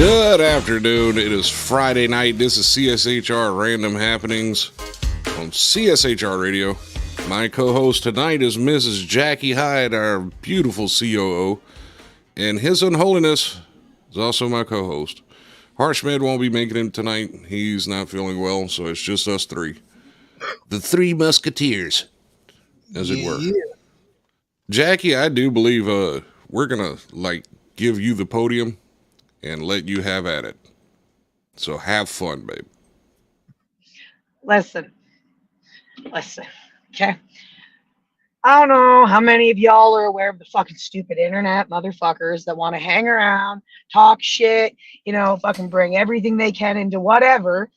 Good afternoon. It is Friday night. This is CSHR Random Happenings on CSHR Radio. My co-host tonight is Mrs. Jackie Hyde, our beautiful COO, and His Unholiness is also my co-host. Harshmed won't be making it tonight. He's not feeling well, so it's just us three. The Three Musketeers, as it were. Jackie, I do believe we're going to give you the podium and let you have at it. So have fun, babe. Listen, okay? I don't know how many of y'all are aware of the fucking stupid internet motherfuckers that want to hang around, talk shit, fucking bring everything they can into whatever,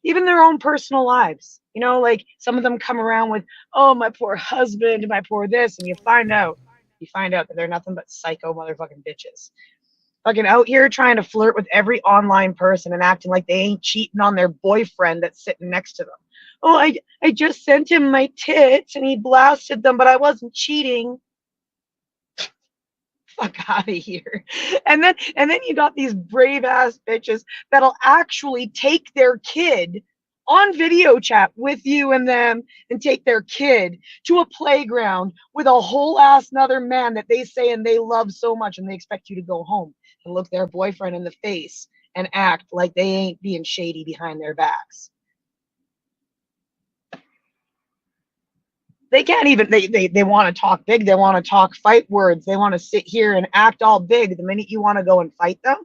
even their own personal lives. Like some of them come around with, oh, my poor husband, my poor this, and you find out that they're nothing but psycho motherfucking bitches. Fucking out here trying to flirt with every online person and acting like they ain't cheating on their boyfriend that's sitting next to them. Oh, I just sent him my tits and he blasted them, but I wasn't cheating. Fuck out of here. And then you got these brave ass bitches that'll actually take their kid on video chat with you and them and take their kid to a playground with a whole ass another man that they say and they love so much, and they expect you to go home and look their boyfriend in the face and act like they ain't being shady behind their backs. They can't even, they want to talk big. They want to talk fight words. They want to sit here and act all big the minute you want to go and fight them.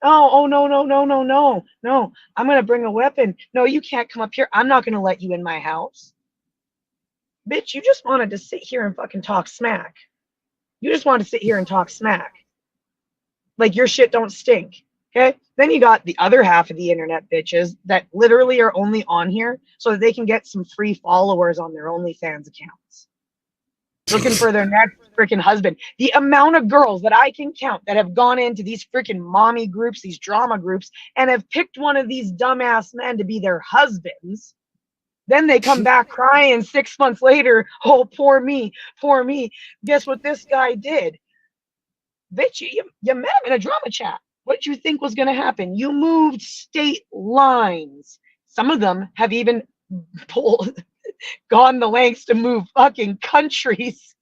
Oh, no. I'm going to bring a weapon. No, you can't come up here. I'm not going to let you in my house. Bitch, you just wanted to sit here and fucking talk smack. Like your shit don't stink. Okay? Then you got the other half of the internet bitches that literally are only on here so that they can get some free followers on their OnlyFans accounts. Looking for their next freaking husband. The amount of girls that I can count that have gone into these freaking mommy groups, these drama groups, and have picked one of these dumbass men to be their husbands. Then they come back crying 6 months later. Oh, poor me. Guess what this guy did? Bitch, you met him in a drama chat. What did you think was going to happen? You moved state lines. Some of them have even gone the lengths to move fucking countries.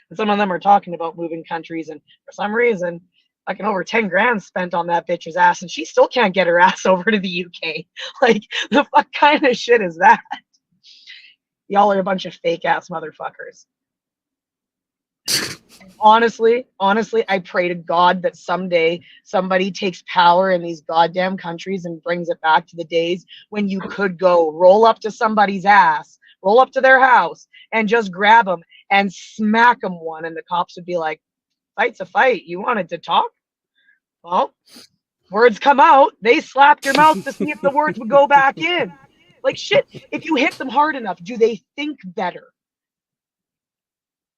And some of them are talking about moving countries, and for some reason, fucking over 10 grand spent on that bitch's ass, and she still can't get her ass over to the UK. Like, the fuck kind of shit is that? Y'all are a bunch of fake ass motherfuckers. Honestly, I pray to God that someday somebody takes power in these goddamn countries and brings it back to the days when you could go roll up to somebody's ass, roll up to their house, and just grab them and smack them one, and the cops would be like, fight's a fight. You wanted to talk? Well, words come out. They slapped your mouth to see if the words would go back in. Like shit, if you hit them hard enough, do they think better?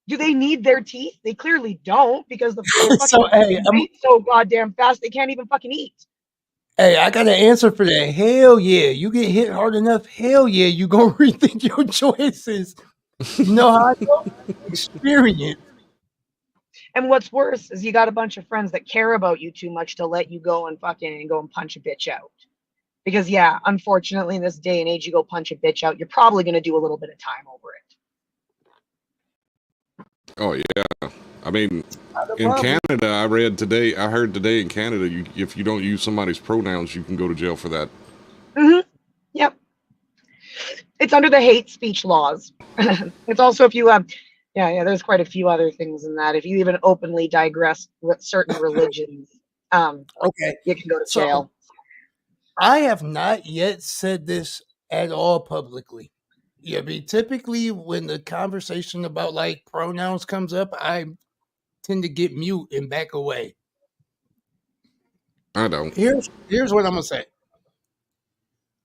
Do they need their teeth? They clearly don't, because the fucking so goddamn fast they can't even fucking eat. Hey, I got an answer for that. Hell yeah. You get hit hard enough, hell yeah, you gonna rethink your choices. You know how I feel? Experience. And what's worse is you got a bunch of friends that care about you too much to let you go and punch a bitch out. Because yeah, unfortunately in this day and age, you go punch a bitch out, you're probably gonna do a little bit of time over it. Oh yeah, I mean, in Canada, I heard today in Canada, if you don't use somebody's pronouns, you can go to jail for that. Mm-hmm. Yep. It's under the hate speech laws. It's also if you there's quite a few other things in that. If you even openly digress with certain religions, okay, you can go to jail. I have not yet said this at all publicly. Yeah, I mean, typically when the conversation about like pronouns comes up, I tend to get mute and back away. I don't. Here's what I'm gonna say.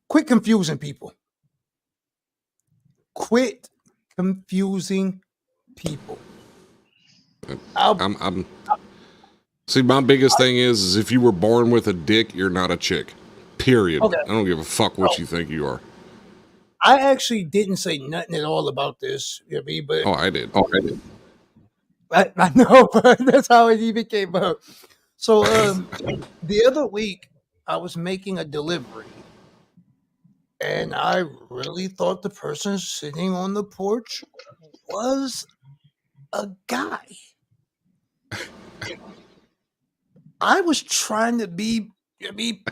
Quit confusing people. Quit confusing people. See, my biggest thing is if you were born with a dick, you're not a chick. Period. Okay. I don't give a fuck what you think you are. I actually didn't say nothing at all about this, you know what I mean? But I did. I know, but that's how it even came up. So the other week I was making a delivery and I really thought the person sitting on the porch was a guy. I was trying to be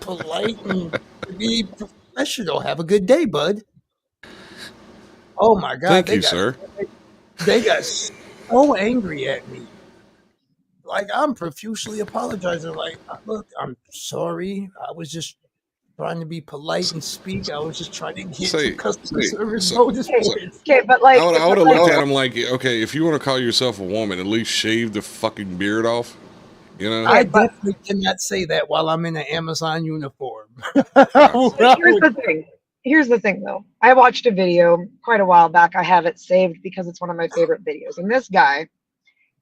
polite and to be professional. Have a good day, bud. Oh my god, Thank you, sir. they got so angry at me. Like I'm profusely apologizing. Like, look, I'm sorry. I was just trying to be polite and speak. I was just trying to get some Say, customer service so, bonus Okay, points. okay, I would but have like, looked at him like, okay, if you want to call yourself a woman, at least shave the fucking beard off. You know? okay, I but definitely cannot say that while I'm in an Amazon uniform. Uh, here's the thing. Here's the thing, though. I watched a video quite a while back. I have it saved because it's one of my favorite videos. And this guy,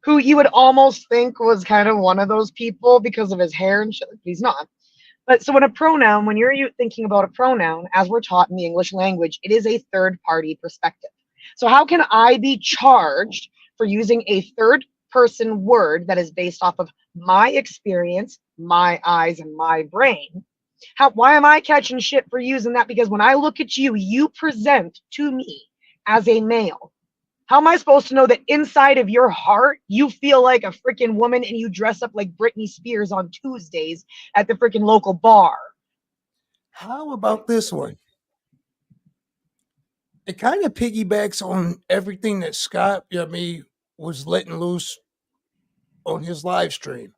who you would almost think was kind of one of those people because of his hair and shit, he's not. But so when a pronoun, when you're thinking about a pronoun, as we're taught in the English language, it is a third party perspective. So how can I be charged for using a third person word that is based off of my experience, my eyes, and my brain? Why am I catching shit for using that? Because when I look at you, you present to me as a male. How am I supposed to know that inside of your heart you feel like a freaking woman and you dress up like Britney Spears on Tuesdays at the freaking local bar? How about this one? It kind of piggybacks on everything that Scott, was letting loose on his live stream.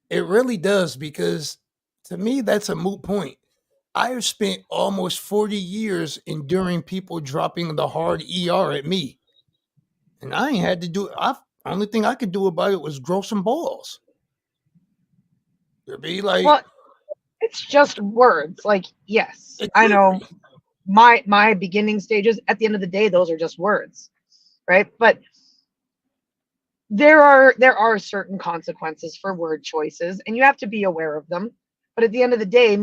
It really does because to me that's a moot point. I have spent almost 40 years enduring people dropping the hard ER at me. And I ain't had to do it. Only thing I could do about it was grow some balls. It'd be like Well, it's just words. Like, yes, I know exactly. my beginning stages. At the end of the day, those are just words, right? But there are certain consequences for word choices, and you have to be aware of them. But at the end of the day,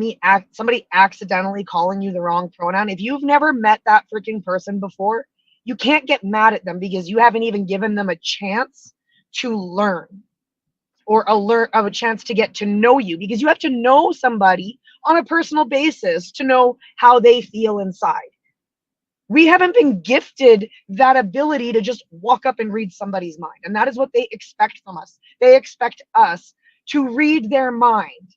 somebody accidentally calling you the wrong pronoun, if you've never met that freaking person before, you can't get mad at them because you haven't even given them a chance to learn or a chance to get to know you, because you have to know somebody on a personal basis to know how they feel inside. We haven't been gifted that ability to just walk up and read somebody's mind. And that is what they expect from us. They expect us to read their mind.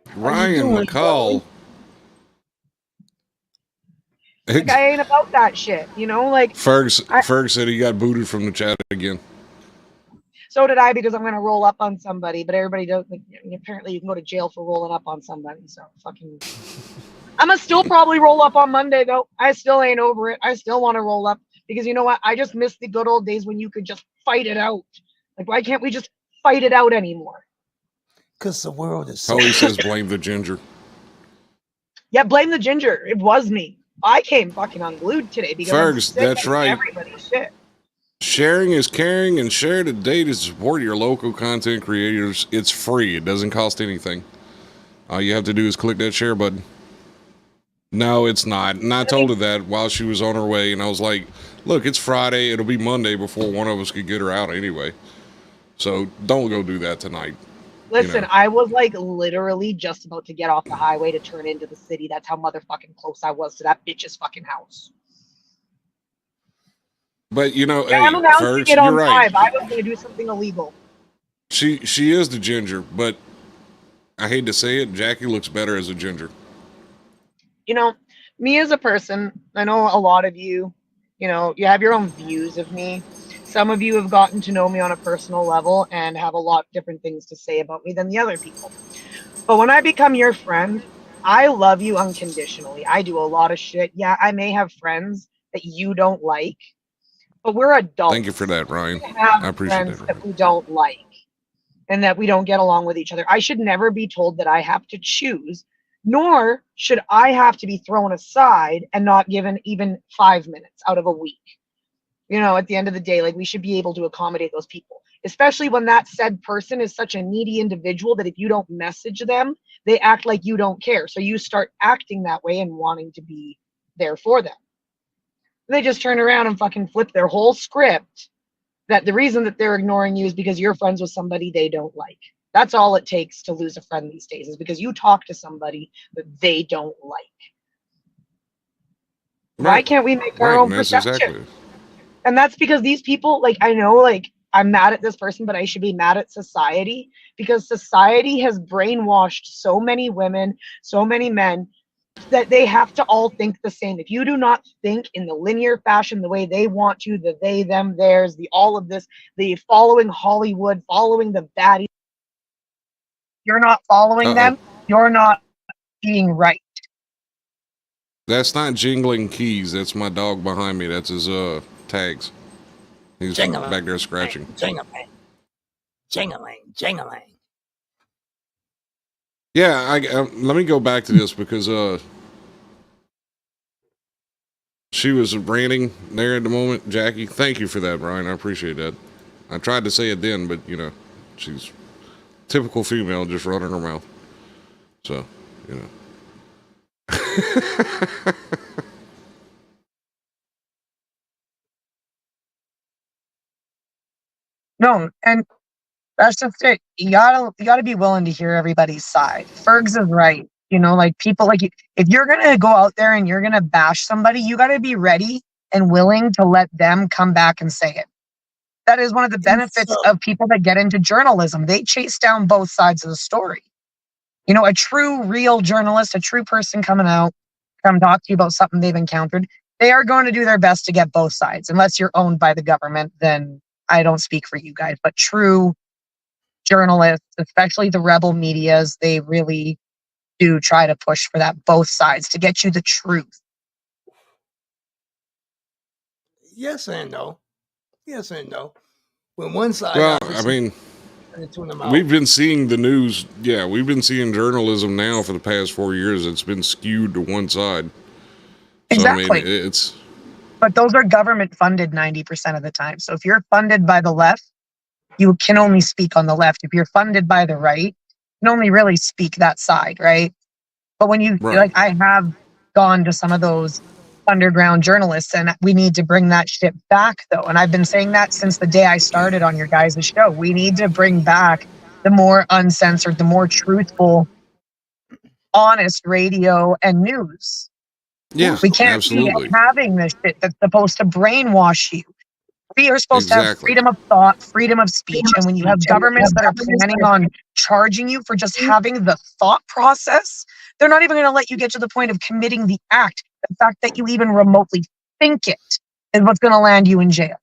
How you Ryan doing, McCall. Belly? Like, I ain't about that shit, like Ferg said he got booted from the chat again. so did I, because I'm gonna roll up on somebody, but everybody does, like, apparently you can go to jail for rolling up on somebody. So fucking I'm gonna still probably roll up on Monday though. I still ain't over it. I still want to roll up because you know what? I just miss the good old days when you could just fight it out. Like, why can't we just fight it out anymore? Because the world is so Holy says blame the ginger. Yeah, blame the ginger. It was me. I came fucking unglued today because I'm Fergs, sick that's of right. everybody's shit. Sharing is caring, and share today to support your local content creators. It's free. It doesn't cost anything. All you have to do is click that share button. No, it's not. And I told her that while she was on her way, and I was like, look, it's Friday. It'll be Monday before one of us could get her out anyway. So don't go do that tonight. Listen, I was like literally just about to get off the highway to turn into the city. That's how motherfucking close I was to that bitch's fucking house. But Yeah, hey, I'm announcing Fergs, it you're on right. 5. I was going to do something illegal. She is the ginger, but I hate to say it, Jackie looks better as a ginger. Me as a person, I know a lot of you, you have your own views of me. Some of you have gotten to know me on a personal level and have a lot different things to say about me than the other people. But when I become your friend, I love you unconditionally. I do a lot of shit. Yeah, I may have friends that you don't like, but we're adults. Thank you for that, Ryan. We have I appreciate friends that. that we don't like and that we don't get along with each other. I should never be told that I have to choose, nor should I have to be thrown aside and not given even 5 minutes out of a week. At the end of the day, like, we should be able to accommodate those people, especially when that said person is such a needy individual that if you don't message them, they act like you don't care. So you start acting that way and wanting to be there for them. They just turn around and fucking flip their whole script that the reason that they're ignoring you is because you're friends with somebody they don't like. That's all it takes to lose a friend these days, is because you talk to somebody that they don't like. Why Right. can't we make our Right. own And that's perception? exactly. And that's because these people, like, I know, like, I'm mad at this person, but I should be mad at society, because society has brainwashed so many women, so many men, that they have to all think the same. If you do not think in the linear fashion, the way they want to, the they, them, theirs, the all of this, the following Hollywood, following the baddies, you're not following Uh oh. them, you're not being right. That's not jingling keys. That's my dog behind me. That's his tags. He's back there scratching. Jingling, jingling, jingling. Yeah, let me go back to this because she was ranting there at the moment. Jackie, thank you for that, Brian. I appreciate that. I tried to say it then, but you know, she's typical female, just running her mouth. So, you know. No, and that's just it. You gotta be willing to hear everybody's side. Fergs is right. You know, like, people, like, if you're gonna go out there and you're gonna bash somebody, you gotta be ready and willing to let them come back and say it. That is one of the benefits of people that get into journalism. They chase down both sides of the story. You know, a true, real journalist, a true person coming out, come talk to you about something they've encountered, they are going to do their best to get both sides. Unless you're owned by the government, then I don't speak for you guys. But true journalists, especially the rebel medias, they really do try to push for that both sides to get you the truth. Yes and no. Yes and no. When one side, Well, I mean, we've been seeing the news. Yeah, we've been seeing journalism now for the past 4 years. It's been skewed to one side. Exactly. So, I mean, it's. But those are government funded 90% of the time. So if you're funded by the left, you can only speak on the left. If you're funded by the right, you can only really speak that side, right? But when you, Right. like, I have gone to some of those underground journalists, and we need to bring that shit back, though. And I've been saying that since the day I started on your guys' show. We need to bring back the more uncensored, the more truthful, honest radio and news. Yeah, We can't absolutely. keep having this shit that's supposed to brainwash you. We are supposed to have Exactly. freedom of thought, freedom of speech. And when you have governments that are planning on charging you for just having the thought process, they're not even going to let you get to the point of committing the act. The fact that you even remotely think it is what's going to land you in jail.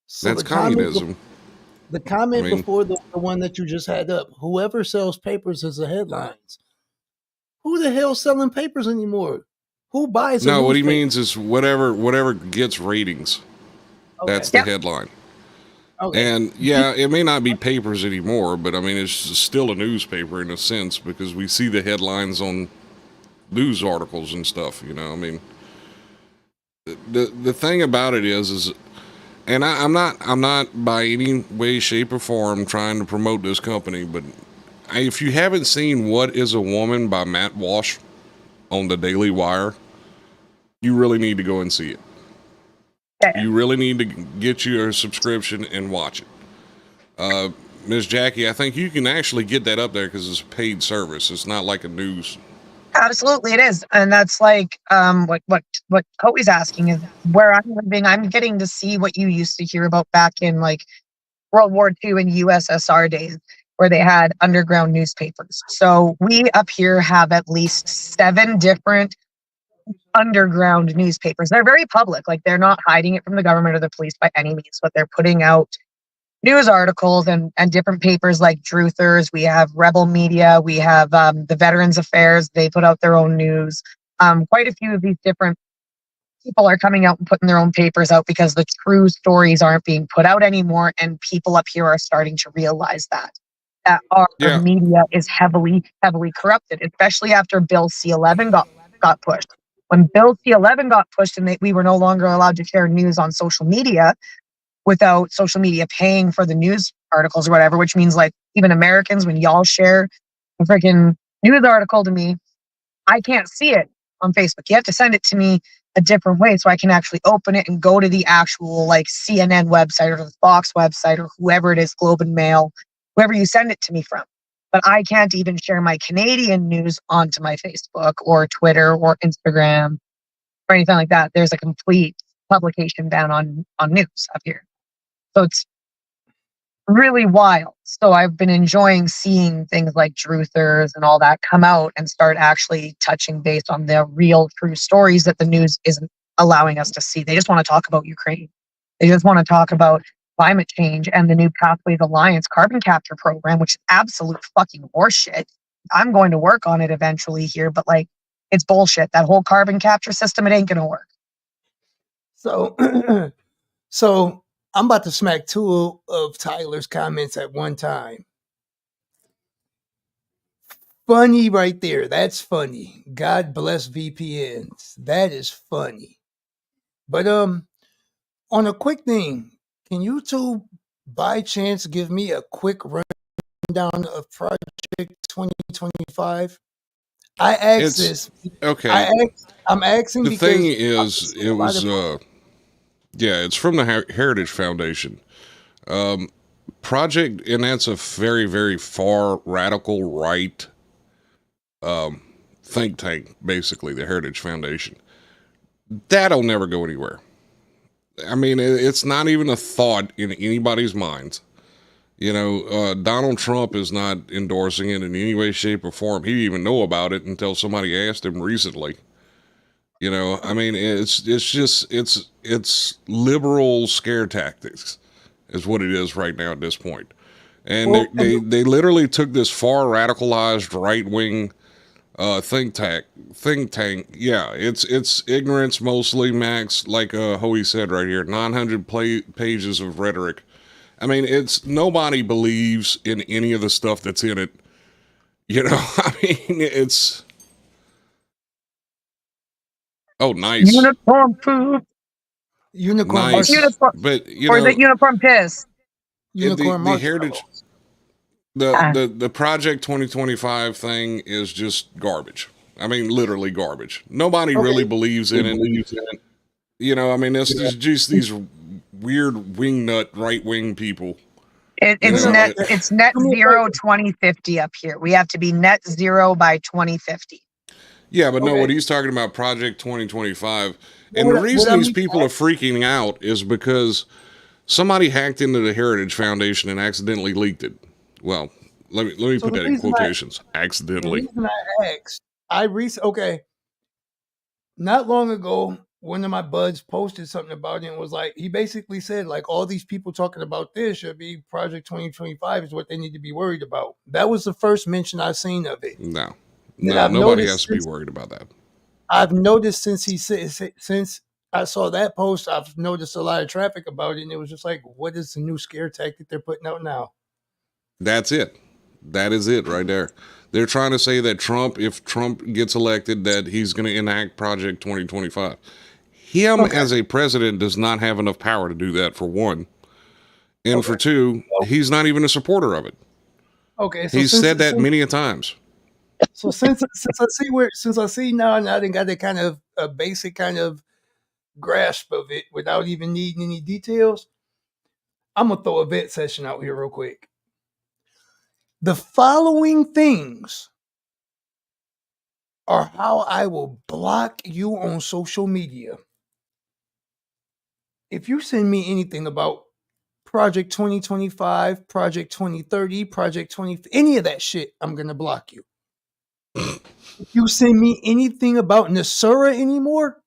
So That's communism. The comment I mean, before the one that you just had up, whoever sells papers is the headlines. Who the hell's selling papers anymore? Who buys a no, what he newspaper? means is whatever gets ratings. Okay. That's the headline. Okay. And yeah, it may not be papers anymore, but I mean, it's still a newspaper in a sense because we see the headlines on news articles and stuff. You know, I mean, the thing about it is, and I'm not by any way, shape, or form trying to promote this company, but if you haven't seen "What Is a Woman" by Matt Walsh on the Daily Wire, you really need to go and see it. You really need to get your subscription and watch it. Ms. Jackie, I think you can actually get that up there because it's a paid service. It's not like a news. Absolutely, it is. And that's like what Cody's asking is, where I'm living, I'm getting to see what you used to hear about back in, like, World War II and USSR days, where they had underground newspapers. So we up here have at least 7 different underground newspapers. They're very public, like, they're not hiding it from the government or the police by any means, but they're putting out news articles and different papers like Druthers. We have Rebel Media. We have the Veterans Affairs. They put out their own news. Quite a few of these different people are coming out and putting their own papers out because the true stories aren't being put out anymore, and people up here are starting to realize that our media is heavily corrupted, especially after Bill C-11 got pushed. When Bill C-11 got pushed and we were no longer allowed to share news on social media without social media paying for the news articles or whatever, which means, like, even Americans, when y'all share a freaking news article to me, I can't see it on Facebook. You have to send it to me a different way so I can actually open it and go to the actual like CNN website or the Fox website or whoever it is, Globe and Mail, whoever you send it to me from. But I can't even share my Canadian news onto my Facebook or Twitter or Instagram or anything like that. There's a complete publication ban on news up here. So it's really wild. So I've been enjoying seeing things like Truthers and all that come out and start actually touching base on the real true stories that the news isn't allowing us to see. They just want to talk about Ukraine. They just want to talk about climate change and the new Pathways Alliance carbon capture program, which is absolute fucking horseshit. I'm going to work on it eventually here, but like it's bullshit. That whole carbon capture system, it ain't gonna work. So, so I'm about to smack two of Tyler's comments at one time. Funny right there. That's funny. God bless VPNs. That is funny. But on a quick thing, can you two by chance give me a quick rundown of Project 2025? I asked this. Okay. I'm asking the because thing is, it was it's from the Heritage Foundation project, and that's a very, very far radical right think tank, basically, the Heritage Foundation. That'll never go anywhere. I mean, it's not even a thought in anybody's minds. You know, Donald Trump is not endorsing it in any way, shape, or form. He didn't even know about it until somebody asked him recently. You know, I mean, it's liberal scare tactics is what it is right now at this point. And Well, they literally took this far radicalized right wing think tank. Yeah, it's ignorance mostly, Max. Like Hoey said right here, 900 pages of rhetoric. I mean, it's nobody believes in any of the stuff that's in it. You know, I mean, it's. Oh, nice. Unicorn poop. Unicorn Nice. Unicorn, But you or is know, it unicorn piss? Unicorn the Heritage, Ah. the Project 2025 thing is just garbage. I mean, literally garbage. Nobody really believes in it. You know, I mean, it's just these weird wingnut right wing people. It's net zero 2050 up here. We have to be net zero by 2050. Yeah, but no, Okay. what he's talking about, Project 2025, and the reason these people are freaking out is because somebody hacked into the Heritage Foundation and accidentally leaked it. Well, let me put that in quotations. Accidentally. The reason I asked, not long ago, one of my buds posted something about it and was like, he basically said, like, all these people talking about this should be Project 2025 is what they need to be worried about. That was the first mention I've seen of it. No, I've nobody has to be worried about that. I've noticed since I saw that post, I've noticed a lot of traffic about it, and it was just like, what is the new scare tactic they're putting out now? That's it. That is it right there. They're trying to say that if Trump gets elected, that he's going to enact Project 2025. Him as a president does not have enough power to do that, for one. And for two, he's not even a supporter of it. Okay. So he's said that many a times. So since I see now, and I didn't got a kind of a basic kind of grasp of it without even needing any details, I'm gonna throw a vet session out here real quick. The following things are how I will block you on social media. If you send me anything about Project 2025, Project 2030, Project 20, any of that shit, I'm gonna block you. If you send me anything about Nasura anymore,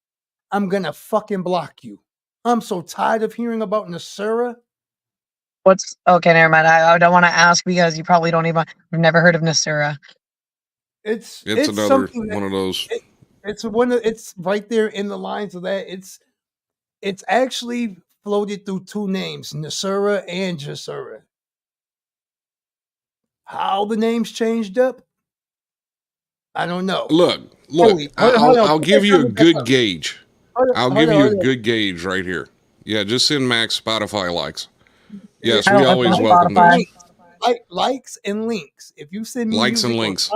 I'm gonna fucking block you. I'm so tired of hearing about Nasura. Okay, never mind. I don't want to ask because you probably don't even. I've never heard of Nasura. It's another one of those. It's right there in the lines of that. It's actually floated through two names, Nasura and Jasura. How the names changed up, I don't know. Look, I'll give you a good gauge. I'll give you a good gauge right here. Yeah, just send Max Spotify likes. Yes, we always welcome those. Likes and links. If you send me likes and links,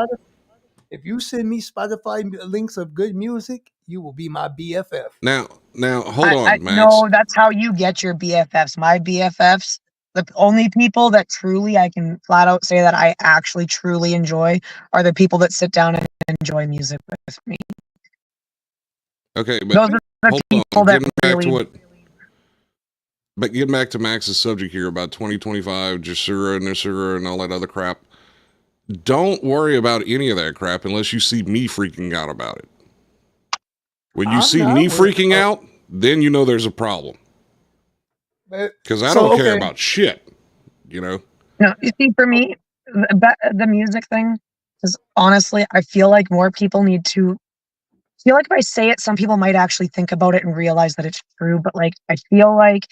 if you send me Spotify links of good music, you will be my BFF. Now, hold on, Max. No, that's how you get your BFFs. My BFFs, the only people that truly I can flat out say that I actually truly enjoy are the people that sit down and enjoy music with me. Okay, but Those are the hold people on. that Getting back to really. what, but getting back to Max's subject here about 2025, Jasura and Nisura and all that other crap. Don't worry about any of that crap unless you see me freaking out about it. When you see me freaking out, then you know there's a problem. Because I don't care about shit, you know? No, you see, for me, the music thing is honestly, I feel like more people need to. I feel like if I say it, some people might actually think about it and realize that it's true. But like, I feel like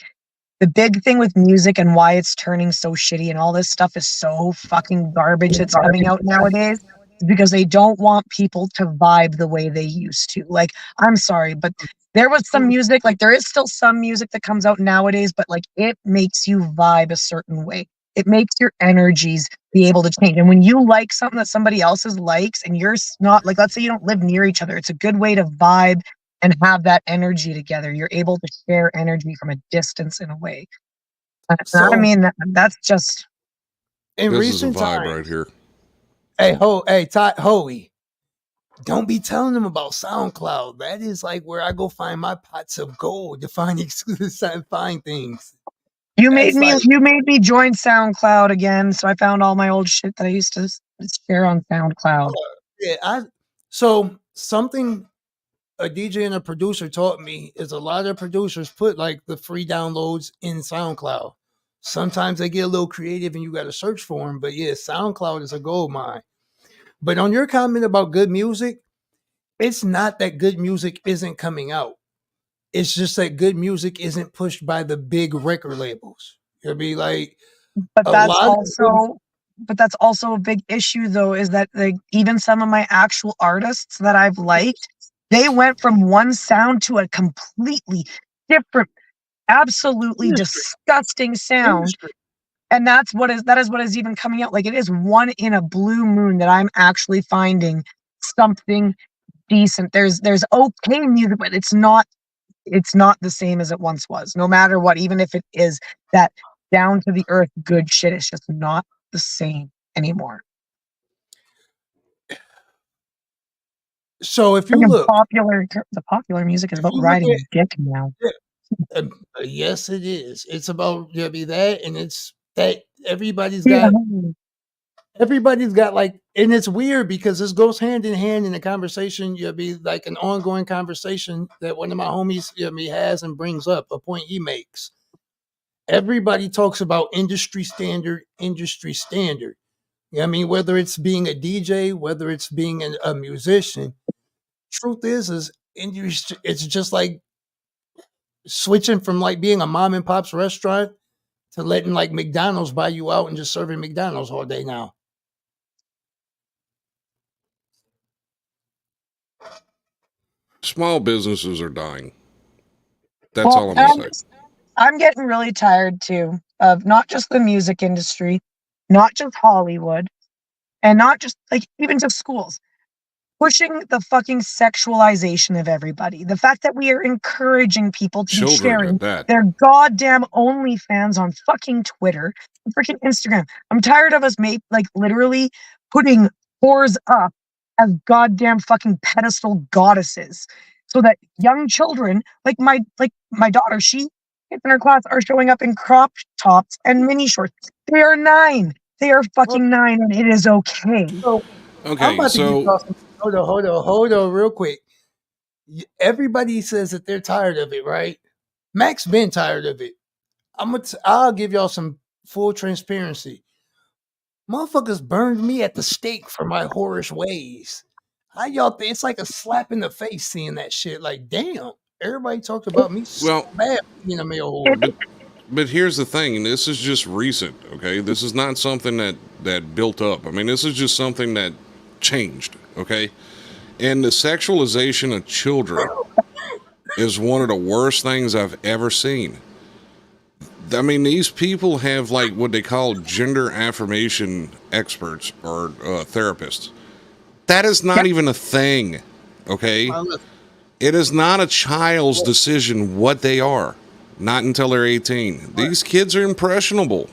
the big thing with music and why it's turning so shitty and all this stuff is so fucking garbage that's coming out nowadays is because they don't want people to vibe the way they used to. Like, I'm sorry, but there was some music, like there is still some music that comes out nowadays, but like it makes you vibe a certain way. It makes your energies be able to change. And when you like something that somebody else's likes and you're not, like, let's say you don't live near each other, it's a good way to vibe and have that energy together. You're able to share energy from a distance in a way. So, I mean, that's just in This recent is a vibe times, right here. Hoey, don't be telling them about SoundCloud. That is like where I go find my pots of gold to find find things. you made me join SoundCloud again, so I found all my old shit that I used to share on SoundCloud. So something a DJ and a producer taught me is a lot of producers put like the free downloads in SoundCloud. Sometimes they get a little creative and you got to search for them, but yeah, SoundCloud is a gold mine. But on your comment about good music, it's not that good music isn't coming out. It's just that good music isn't pushed by the big record labels. It'll be like, but that's also a big issue though, is that like even some of my actual artists that I've liked, they went from one sound to a completely different, absolutely disgusting sound. And that is what is even coming out. Like it is one in a blue moon that I'm actually finding something decent. There's okay music, but it's not the same as it once was. No matter what, even if it is that down to the earth good shit, it's just not the same anymore. So if you look, the popular music is about riding a dick now. Yes, it is. It's about that, and it's that everybody's got like, and it's weird because this goes hand in hand in a conversation. You'll be like an ongoing conversation that one of my homies has and brings up a point he makes. Everybody talks about industry standard. I mean, whether it's being a DJ, whether it's being a musician. Truth is industry. It's just like switching from like being a mom and pop's restaurant to letting like McDonald's buy you out and just serving McDonald's all day now. Small businesses are dying. That's all I'm gonna say. I'm getting really tired too of not just the music industry, not just Hollywood, and not just like even just schools. Pushing the fucking sexualization of everybody. The fact that we are encouraging people to be sharing their goddamn OnlyFans on fucking Twitter and freaking Instagram. I'm tired of us literally putting whores up as goddamn fucking pedestal goddesses. So that young children, like my daughter, kids in her class are showing up in crop tops and mini shorts. They are 9. They are fucking 9, and it is okay. Okay, so hold on, real quick. Everybody says that they're tired of it, right? Mac's been tired of it. I'll give y'all some full transparency. Motherfuckers burned me at the stake for my whorish ways. How y'all think it's like a slap in the face seeing that shit? Like, damn, everybody talked about me so bad being a male whore. But here's the thing, and this is just recent, okay? This is not something that built up. I mean, this is just something that changed, okay? And the sexualization of children is one of the worst things I've ever seen. I mean, these people have like what they call gender affirmation experts or therapists. That is not even a thing, okay? It is not a child's decision what they are. Not until they're 18. These kids are impressionable.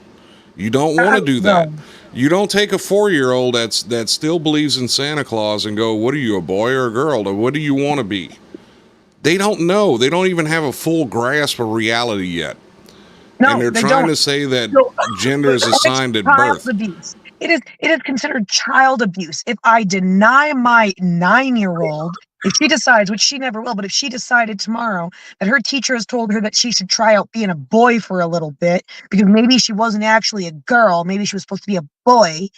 You don't want to do that. You don't take a 4-year-old that still believes in Santa Claus and go, what are you, a boy or a girl? Or what do you want to be? They don't know. They don't even have a full grasp of reality yet. No, and they're they trying don't. to say that No, gender is assigned at birth. Abuse. It is considered child abuse. If I deny my 9-year-old, if she decides, which she never will, but if she decided tomorrow that her teacher has told her that she should try out being a boy for a little bit because maybe she wasn't actually a girl, maybe she was supposed to be a boy.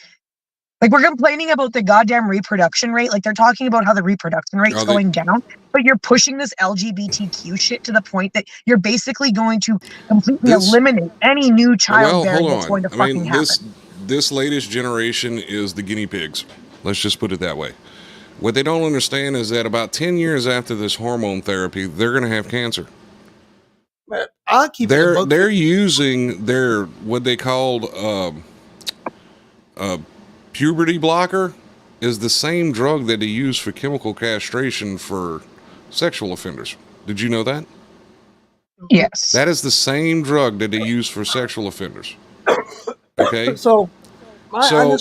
Like, we're complaining about the goddamn reproduction rate. Like, they're talking about how the reproduction rate's going down, but you're pushing this LGBTQ shit to the point that you're basically going to completely eliminate any new childbearing that's going to fucking happen. This latest generation is the guinea pigs. Let's just put it that way. What they don't understand is that about 10 years after this hormone therapy, they're going to have cancer. I'll keep they're using their what they called puberty blocker is the same drug that they use for chemical castration for sexual offenders. Did you know that? Yes. That is the same drug that they use for sexual offenders. Okay. So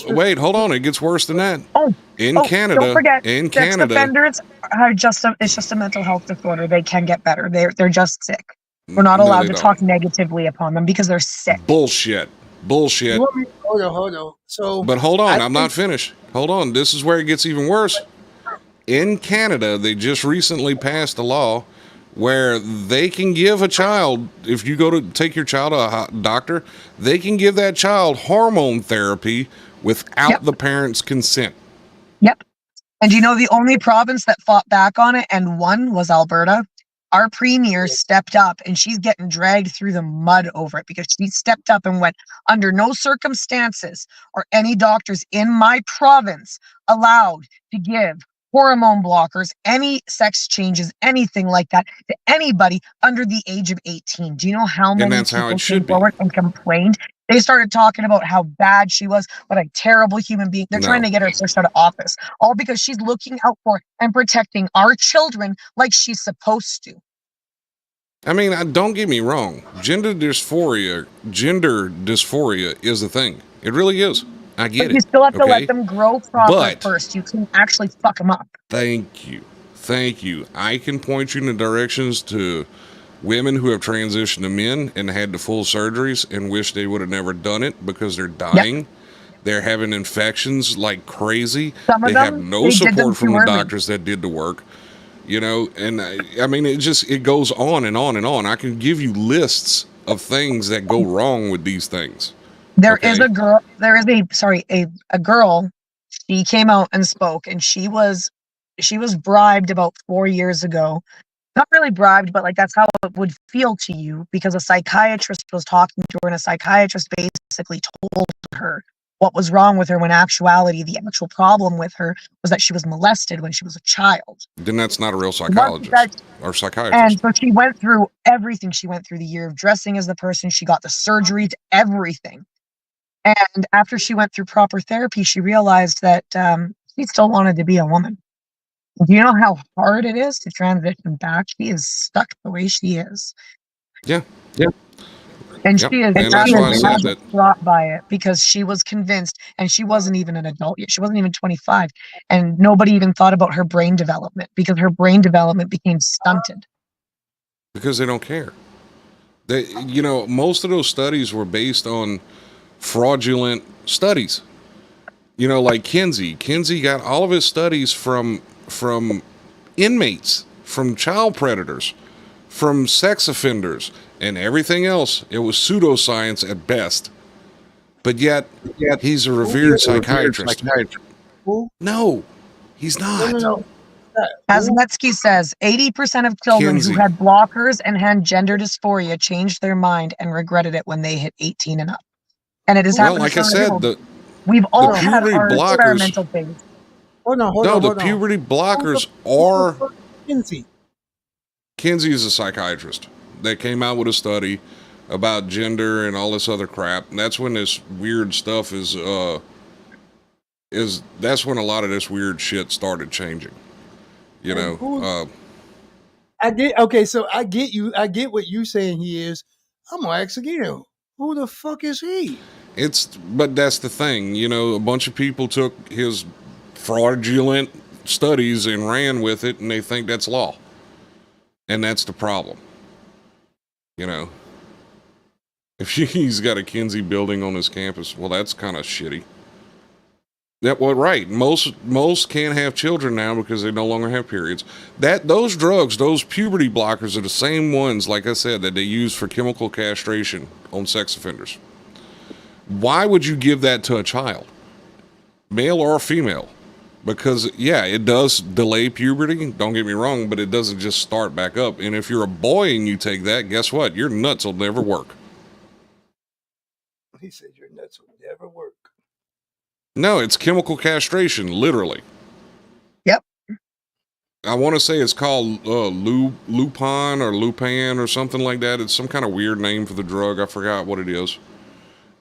wait, hold on. It gets worse than that. In Canada, don't forget, sex offenders are it's just a mental health disorder. They can get better. They're just sick. We're not allowed to talk negatively upon them because they're sick. Bullshit. Hold on. But hold on, I'm not finished. Hold on. This is where it gets even worse. In Canada, they just recently passed a law where they can give a child, if you go to take your child to a doctor, they can give that child hormone therapy without the parents' consent. Yep. And you know, the only province that fought back on it and won was Alberta. Our premier stepped up, and she's getting dragged through the mud over it because she stepped up and went, under no circumstances are any doctors in my province allowed to give hormone blockers, any sex changes, anything like that to anybody under the age of 18. Do you know how many people came forward and complained? They started talking about how bad she was, what a terrible human being. They're trying to get her pushed out of office, all because she's looking out for and protecting our children like she's supposed to. I mean, don't get me wrong. Gender dysphoria is a thing. It really is. I get it. You still have to let them grow properly first. You can actually fuck them up. Thank you. I can point you in the directions to women who have transitioned to men and had the full surgeries and wish they would have never done it because they're dying. Yep. They're having infections like crazy. They have no support from the doctors that did the work. You know, and I mean, it goes on and on and on. I can give you lists of things that go wrong with these things. There is a girl. A girl. She came out and spoke, and she was bribed about 4 years ago. Not really bribed, but like that's how it would feel to you because a psychiatrist was talking to her, and a psychiatrist basically told her what was wrong with her when actuality the actual problem with her was that she was molested when she was a child. Then that's not a real psychologist or psychiatrist. And so she went through everything. She went through the year of dressing as the person. She got the surgery to everything. And after she went through proper therapy, she realized that she still wanted to be a woman. Do you know how hard it is to transition back? She is stuck the way she is. Yeah. And she is brought by it because she was convinced, and she wasn't even an adult yet. She wasn't even 25. And nobody even thought about her brain development because her brain development became stunted. Because they don't care. Most of those studies were based on fraudulent studies. Like Kinsey. Kinsey got all of his studies from inmates, from child predators, from sex offenders, and everything else. It was pseudoscience at best. But yet he's a revered psychiatrist. No, he's not. No. As Letsky says, 80% of children who had blockers and had gender dysphoria changed their mind and regretted it when they hit 18 and up. And it has happened. Like I said, we've all had our experimental things. The puberty blockers are... Kinsey is a psychiatrist that came out with a study about gender and all this other crap. And that's when this weird stuff that's when a lot of this weird shit started changing. I get okay. So I get you. I get what you saying. He is. I'm gonna ask again. Who the fuck is he? But that's the thing, a bunch of people took his fraudulent studies and ran with it, and they think that's law. And that's the problem. If he's got a Kinsey building on his campus, well, that's kind of shitty. Right. Most can't have children now because they no longer have periods. Those drugs, those puberty blockers are the same ones, like I said, that they use for chemical castration on sex offenders. Why would you give that to a child, male or female? Because, yeah, it does delay puberty, don't get me wrong, but it doesn't just start back up. And if you're a boy and you take that, guess what? Your nuts will never work. He said your nuts will never work. No, it's chemical castration, literally. Yep. I want to say it's called Lupin or Lupan or something like that. It's some kind of weird name for the drug. I forgot what it is.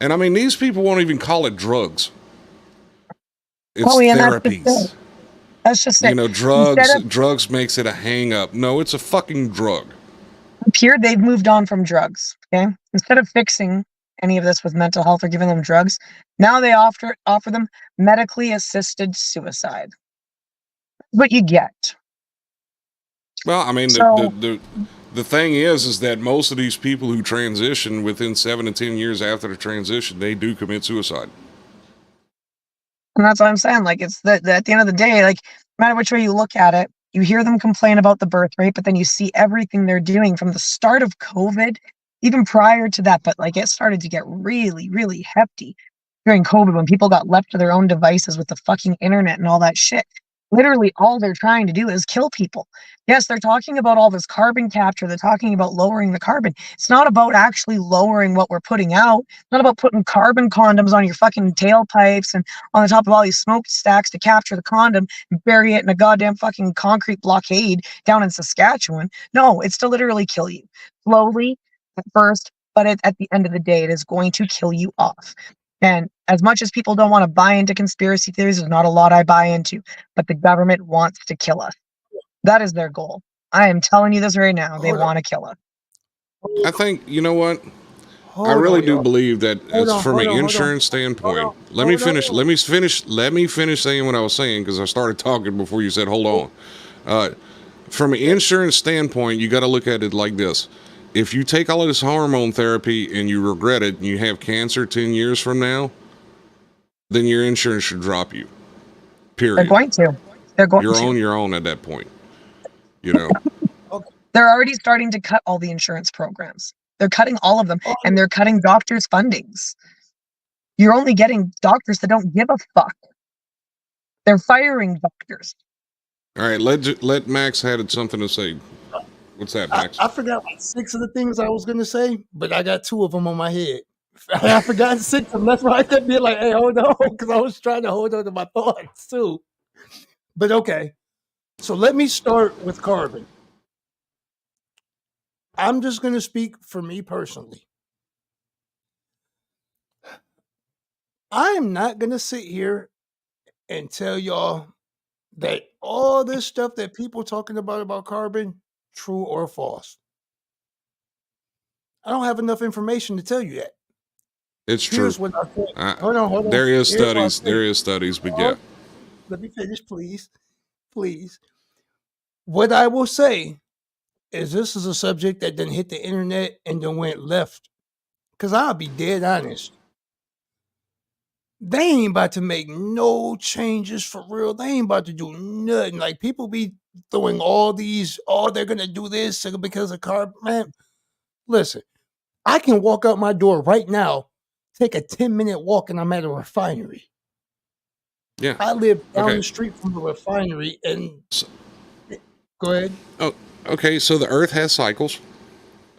And I mean, these people won't even call it drugs. It's therapies. That's just it. Drugs makes it a hang up. No, it's a fucking drug. Here, they've moved on from drugs. Okay, instead of fixing any of this with mental health or giving them drugs, now they offer them medically assisted suicide. What you get. Well, I mean, the thing is that most of these people who transition within 7 to 10 years after the transition, they do commit suicide. And that's what I'm saying. Like, it's that at the end of the day, like, no matter which way you look at it, you hear them complain about the birth rate, but then you see everything they're doing from the start of COVID, even prior to that. But like, it started to get really, really hefty during COVID when people got left to their own devices with the fucking internet and all that shit. Literally, all they're trying to do is kill people. Yes, they're talking about all this carbon capture. They're talking about lowering the carbon. It's not about actually lowering what we're putting out. It's not about putting carbon condoms on your fucking tailpipes and on the top of all these smokestacks to capture the condom and bury it in a goddamn fucking concrete blockade down in Saskatchewan. No, it's to literally kill you. Slowly, at first, but at the end of the day, it is going to kill you off. And as much as people don't want to buy into conspiracy theories, there's not a lot I buy into, but the government wants to kill us. That is their goal. I am telling you this right now. They want to kill us. I think, you know what? I really do believe that from an insurance standpoint. Let me finish saying what I was saying, because I started talking before you said, hold on. From an insurance standpoint, you got to look at it like this. If you take all of this hormone therapy and you regret it and you have cancer 10 years from now, then your insurance should drop you. Period. They're going to. You're on your own at that point. They're already starting to cut all the insurance programs. They're cutting all of them, and they're cutting doctors' fundings. You're only getting doctors that don't give a fuck. They're firing doctors. All right, let Max had something to say. What's that, Max? I forgot 6 of the things I was going to say, but I got 2 of them on my head. I forgot 6 of them. That's why I kept being like, hey, hold on, because I was trying to hold on to my thoughts, too. But okay, so let me start with carbon. I'm just going to speak for me personally. I am not going to sit here and tell y'all that all this stuff that people talking about carbon, true or false. I don't have enough information to tell you that. It's Here's true. What I think. Hold on. There is studies, but yeah. Let me finish, please. What I will say is this is a subject that didn't hit the internet and then went left. Because I'll be dead honest. They ain't about to make no changes for real. They ain't about to do nothing. Like, people be throwing all these, they're going to do this because of carbon. Man, listen, I can walk out my door right now, take a 10-minute walk, and I'm at a refinery. Yeah. I live down the street from the refinery, and go ahead. Oh, okay. So the Earth has cycles.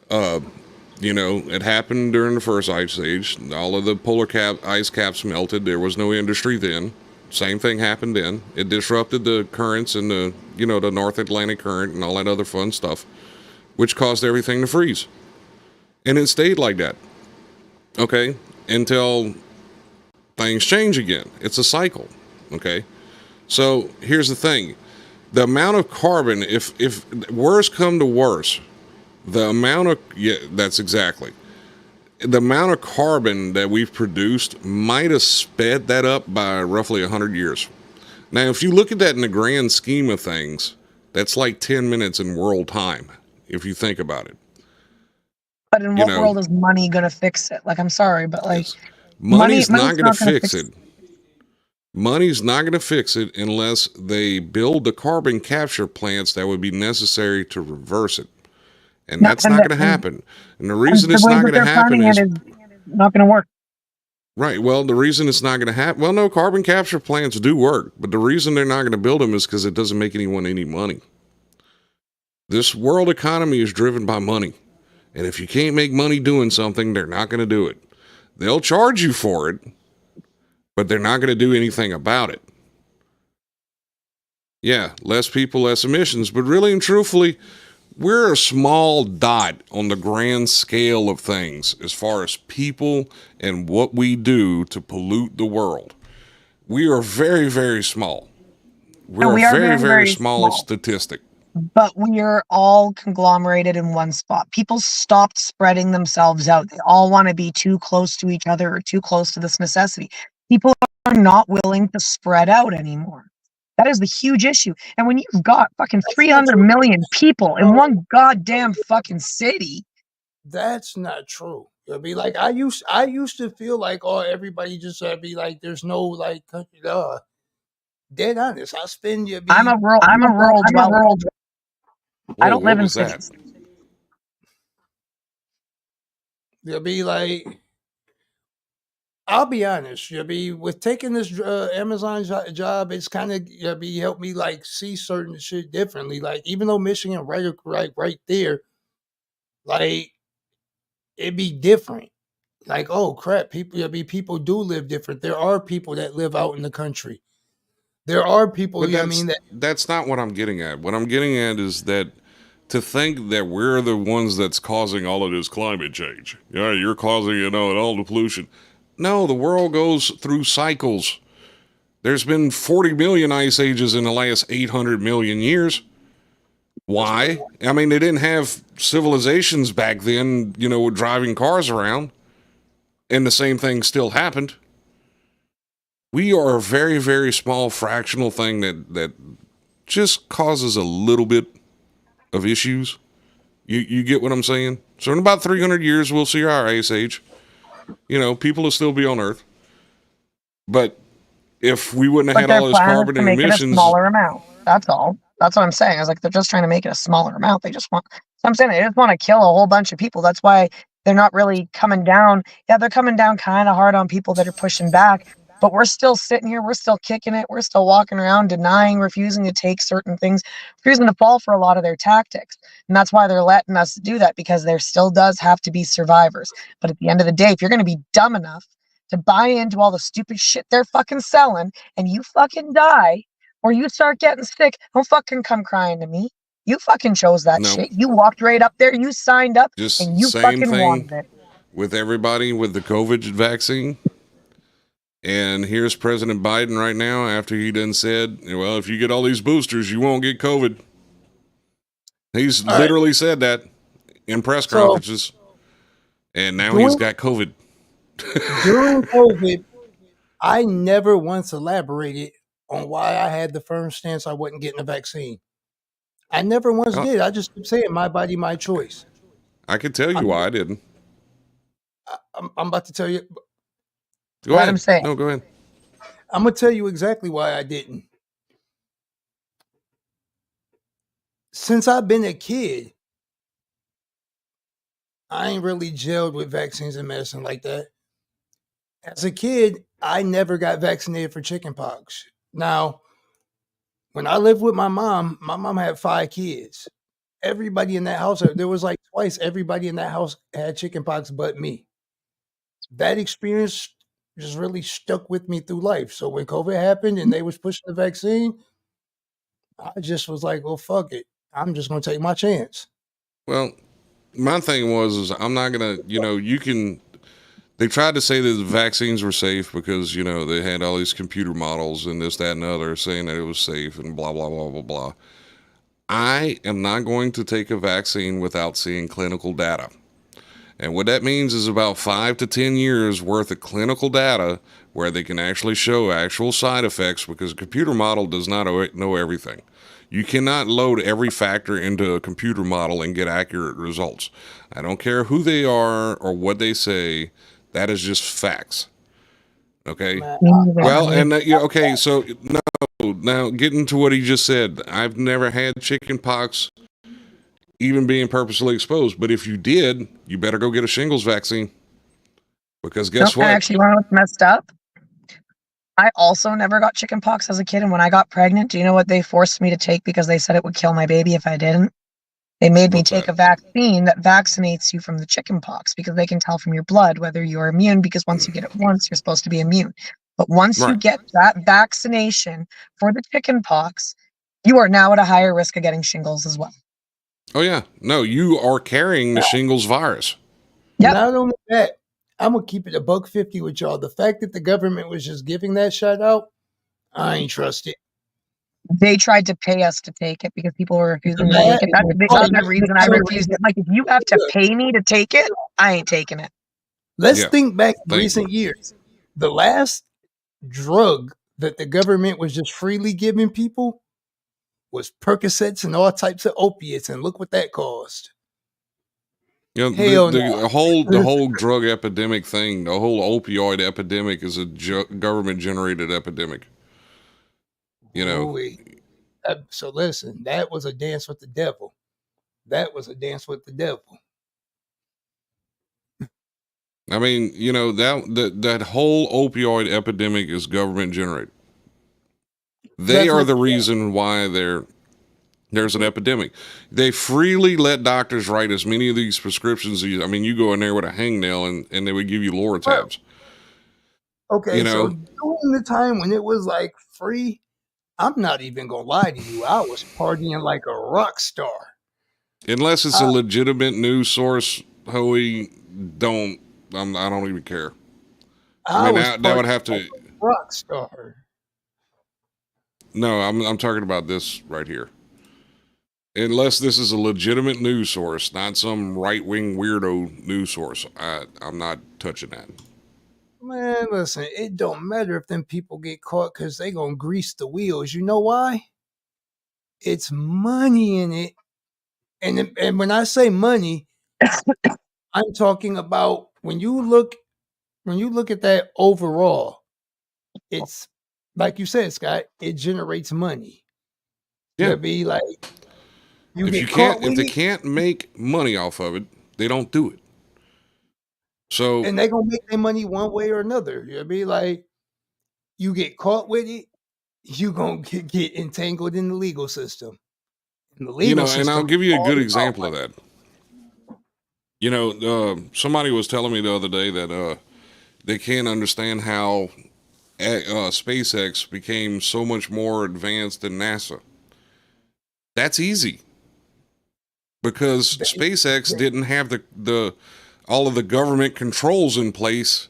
It happened during the first ice age. All of the polar ice caps melted. There was no industry then. Same thing happened then. It disrupted the currents in the North Atlantic current and all that other fun stuff, which caused everything to freeze. And it stayed like that. Okay? Until things change again. It's a cycle. Okay? So here's the thing. The amount of carbon, if worse come to worse, the amount of, yeah, that's exactly. The amount of carbon that we've produced might have sped that up by roughly 100 years. Now, if you look at that in the grand scheme of things, that's like 10 minutes in world time, if you think about it. But in You what know, world is money going to fix it? Like, I'm sorry, but like, yes, money's money's not going to not going to fix fix. it. Money's not going to fix it unless they build the carbon capture plants that would be necessary to reverse it. And No, that's not going to happen. And the reason the it's way not that going to they're happen planning it is is not going to work. right. Well, the reason it's not going to happen, well, no, carbon capture plants do work, but the reason they're not going to build them is because it doesn't make anyone any money. This world economy is driven by money. And if you can't make money doing something, they're not going to do it. They'll charge you for it, but they're not going to do anything about it. Yeah, less people, less emissions, but really and truthfully, we're a small dot on the grand scale of things as far as people and what we do to pollute the world. We are very, very small. And We're a we are very, very, very very small small, statistic. but we are all conglomerated in one spot. People stopped spreading themselves out. They all want to be too close to each other or too close to this necessity. People are not willing to spread out anymore. That is the huge issue. And when you've got fucking That's not 300 true. million people in No, one goddamn fucking city, that's not true. It'll be like I used to feel like, oh, everybody just be like, there's no like country. Dead honest. I spend you I'm be a rural dweller. I Whoa, don't what live in was that? cities. you'll be like, I'll be honest. You'll be with taking this Amazon job. It's kind of you'll be helped me like see certain shit differently. Like even though Michigan right there, like it'd be different. Like, oh crap, people do live different. There are people that live out in the country. There are people, But you know what I mean, that that's not what I'm getting at. What I'm getting at is that to think that we're the ones that's causing all of this climate change. Yeah, you're causing, all the pollution. No, the world goes through cycles. There's been 40 million ice ages in the last 800 million years. Why? I mean, they didn't have civilizations back then, with driving cars around, and the same thing still happened. We are a very, very small fractional thing that just causes a little bit of issues. You get what I'm saying? So in about 300 years, we'll see our ice age. People will still be on Earth. But if we wouldn't have But had their all this plan is carbon to and make it a emissions, smaller amount. That's all. That's what I'm saying. I was like, they're just trying to make it a smaller amount. They just want, so I'm saying they just want to kill a whole bunch of people. That's why they're not really coming down. Yeah, they're coming down kind of hard on people that are pushing back, but we're still sitting here. We're still kicking it. We're still walking around denying, refusing to take certain things, refusing to fall for a lot of their tactics. And that's why they're letting us do that, because there still does have to be survivors. But at the end of the day, if you're going to be dumb enough to buy into all the stupid shit they're fucking selling and you fucking die or you start getting sick, don't fucking come crying to me. You fucking chose that no, shit. You walked right up there, you signed up, and just you same fucking thing wanted it. with everybody with the COVID vaccine. And here's President Biden right now after he done said, well, if you get all these boosters, you won't get COVID. He's all right. literally said that in press So conferences. And now he's during got COVID. during COVID, I never once elaborated on why I had the firm stance I wasn't getting a vaccine. I never once Oh, did. I just kept saying my body, my choice. I could tell you I'm, why I didn't. I'm about to tell you. Go Let him ahead. say it. No, go ahead. I'm gonna tell you exactly why I didn't. Since I've been a kid, I ain't really gelled with vaccines and medicine like that. As a kid, I never got vaccinated for chickenpox. Now, when I lived with my mom had 5 kids. Everybody in that house, there was like twice everybody in that house had chickenpox but me. That experience just really stuck with me through life. So when COVID happened and they was pushing the vaccine, I just was like, well, fuck it. I'm just gonna take my chance. Well, my thing was, is I'm not going to, They tried to say that the vaccines were safe because, you know, they had all these computer models and this, that, and the other saying that it was safe and blah, blah, blah, blah, blah. I am not going to take a vaccine without seeing clinical data. And what that means is about 5 to 10 years worth of clinical data where they can actually show actual side effects, because a computer model does not know everything. You cannot load every factor into a computer model and get accurate results. I don't care who they are or what they say. That is just facts. Okay. Well, and okay. So now getting to what he just said, I've never had chicken pox, even being purposely exposed. But if you did, you better go get a shingles vaccine. Because guess what? Actually, when I was messed up, I also never got chicken pox as a kid. And when I got pregnant, do you know what they forced me to take because they said it would kill my baby if I didn't? They made me take a vaccine that vaccinates you from the chicken pox, because they can tell from your blood whether you're immune, because once you get it once, you're supposed to be immune. But once you get that vaccination for the chicken pox, you are now at a higher risk of getting shingles as well. Oh, yeah. No, you are carrying the shingles virus. Yep. Not only that, I'm going to keep it $1.50 with y'all. The fact that the government was just giving that shot out, I ain't trust it. They tried to pay us to take it because people were refusing to take it. That's the other reason I refused it. Like, if you have to pay me to take it, I ain't taking it. Let's think back in recent years. The last drug that the government was just freely giving people was Percocets and all types of opiates, and look what that caused. You know, the whole drug epidemic thing, the whole opioid epidemic is a government generated epidemic. You know. So listen, that was a dance with the devil. That was a dance with the devil. I mean, you know, that whole opioid epidemic is government generated. They are the reason why there's an epidemic. They freely let doctors write as many of these prescriptions. I mean, you go in there with a hangnail and they would give you Loratabs. Okay, you know? So during the time when it was like free, I'm not even gonna lie to you, I was partying like a rock star. Unless it's a legitimate news source, Hoey, I don't even care. I mean, that would have to rock star. No, I'm talking about this right here. Unless this is a legitimate news source, not some right-wing weirdo news source, I'm not touching that. Man, listen, it don't matter if them people get caught, because they gonna grease the wheels. You know why? It's money in it. And when I say money, I'm talking about when you look at that overall, it's like you said, Scott, it generates money. Yeah. It'd be like if they can't make money off of it, they don't do it. So and they gonna make their money one way or another. It'd be like you get caught with it, you gonna get entangled in the legal system. And I'll give you a good example of that. You know, somebody was telling me the other day that they can't understand how SpaceX became so much more advanced than NASA. That's easy. Because SpaceX didn't have the all of the government controls in place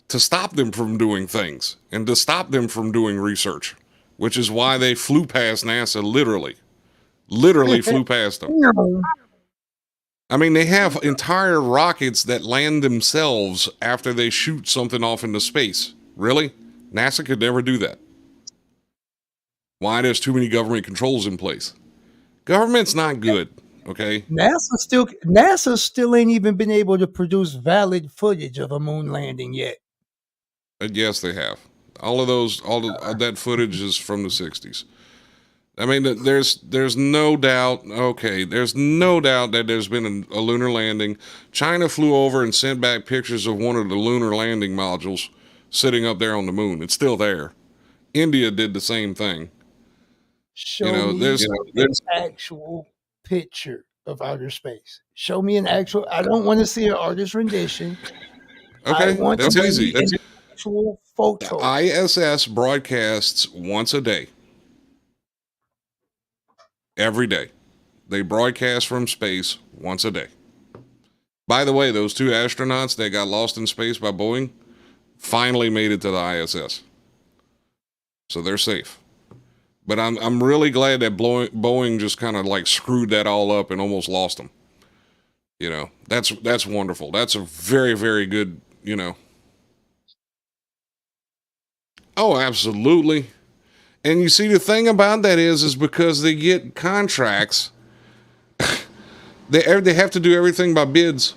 to stop them from doing things and to stop them from doing research, which is why they flew past NASA, literally flew past them. I mean, they have entire rockets that land themselves after they shoot something off into space. Really? NASA could never do that. Why? There's too many government controls in place. Government's not good. Okay. NASA still ain't even been able to produce valid footage of a moon landing yet. Yes, they have. All of that footage is from the 60s. I mean, there's no doubt. Okay, there's no doubt that there's been a lunar landing. China flew over and sent back pictures of one of the lunar landing modules sitting up there on the moon. It's still there. India did the same thing. Show me an actual picture of outer space. Show me an actual. I don't want to see an artist rendition. Okay, that's easy. That's an actual photo. The ISS broadcasts once a day. Every day. They broadcast from space once a day. By the way, those 2 astronauts that got lost in space by Boeing finally made it to the ISS. So they're safe. But I'm really glad that Boeing just kind of like screwed that all up and almost lost them. You know, that's wonderful. That's a very, very good, you know. Oh, absolutely. And you see, the thing about that is because they get contracts, they have to do everything by bids.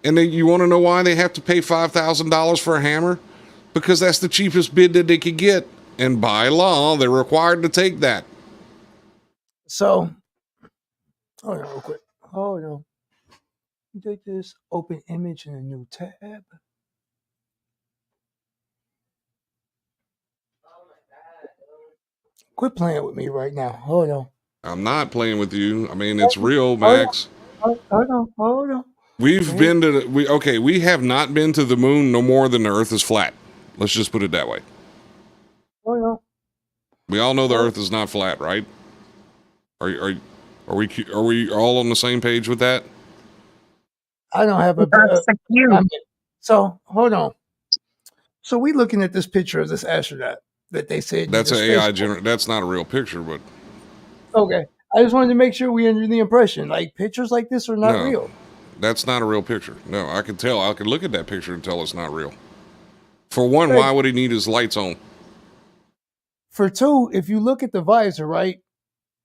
And you want to know why they have to pay $5,000 for a hammer? Because that's the cheapest bid that they could get. And by law, they're required to take that. So, hold on real quick. Hold on. You take this, open image in a new tab. Quit playing with me right now. Hold on. I'm not playing with you. I mean, it's real, Max. Hold on. We've been to we have not been to the moon no more than the Earth is flat. Let's just put it that way. Hold on. We all know the Earth is not flat, right? Are we all on the same page with that? I don't have a. So hold on. So we looking at this picture of this astronaut that they said that's an AI generated. That's not a real picture, but okay. I just wanted to make sure we under the impression like pictures like this are not real. That's not a real picture. No, I can tell. I can look at that picture and tell it's not real. For one, why would he need his lights on? For two, if you look at the visor, right,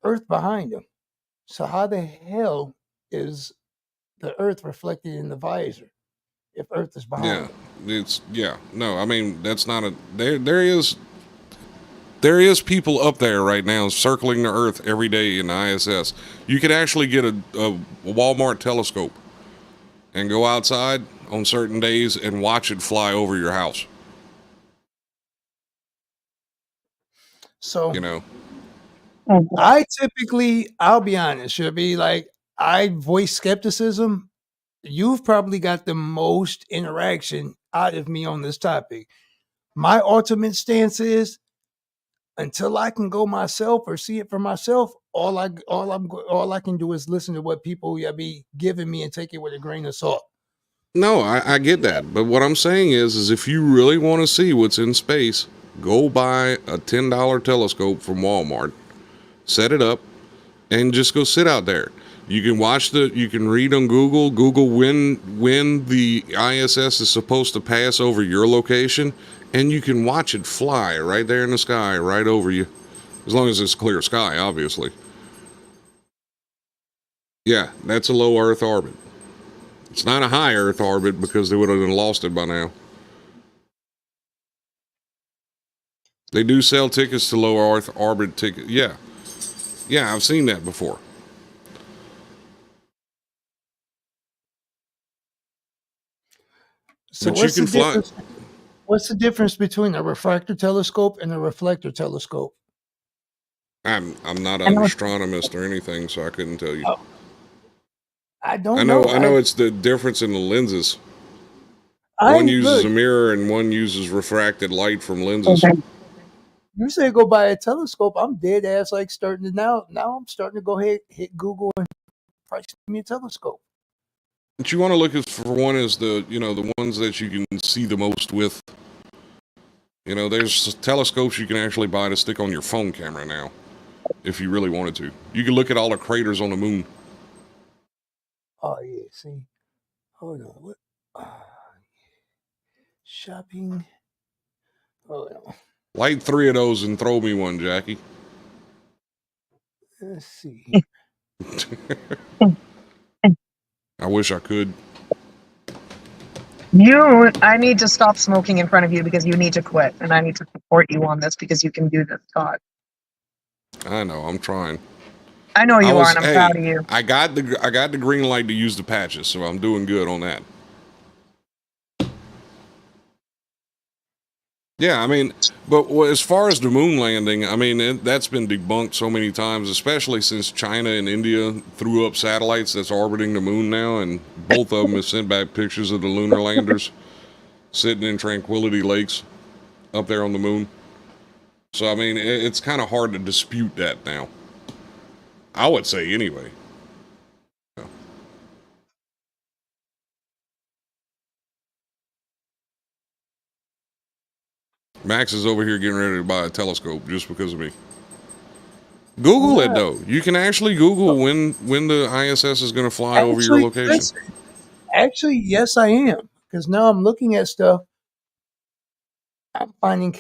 Earth behind him. So how the hell is the Earth reflected in the visor if Earth is behind him? No, I mean that's not a there is people up there right now circling the Earth every day in the ISS. You could actually get a Walmart telescope and go outside on certain days and watch it fly over your house. So, you know, I'll be honest, should be like, I voice skepticism. You've probably got the most interaction out of me on this topic. My ultimate stance is until I can go myself or see it for myself, all I can do is listen to what people be giving me and take it with a grain of salt. No, I get that. But what I'm saying is if you really want to see what's in space, go buy a $10 telescope from Walmart, set it up, and just go sit out there. You can read on Google when the ISS is supposed to pass over your location, and you can watch it fly right there in the sky, right over you. As long as it's clear sky, obviously. Yeah, that's a low Earth orbit. It's not a high Earth orbit because they would have lost it by now. They do sell tickets to low Earth orbit tickets. Yeah, I've seen that before. So but you can fly. What's the difference between a refractor telescope and a reflector telescope? I'm not an astronomist or anything, so I couldn't tell you. Oh. I know. I know it's the difference in the lenses. One uses a mirror and one uses refracted light from lenses. Okay. You say go buy a telescope. I'm dead ass like starting to now. Now I'm starting to go ahead, hit Google and price me a telescope. What you want to look for one is the ones that you can see the most with. There's telescopes you can actually buy to stick on your phone camera now, if you really wanted to. You can look at all the craters on the moon. Oh yeah, see. Hold on. What? Shopping. Hold on. Light 3 of those and throw me one, Jackie. Let's see. I wish I could. I need to stop smoking in front of you because you need to quit, and I need to support you on this because you can do this, Scott. I know, I'm trying. I know you are, and I'm proud of you. I got the green light to use the patches, so I'm doing good on that. Yeah, I mean, but as far as the moon landing, I mean, that's been debunked so many times, especially since China and India threw up satellites that's orbiting the moon now, and both of them have sent back pictures of the lunar landers sitting in tranquility lakes up there on the moon. So, I mean, it's kind of hard to dispute that now. I would say anyway. Max is over here getting ready to buy a telescope just because of me. Google it though. You can actually Google when the ISS is going to fly over your location. Actually, yes, I am. Because now I'm looking at stuff. I'm finding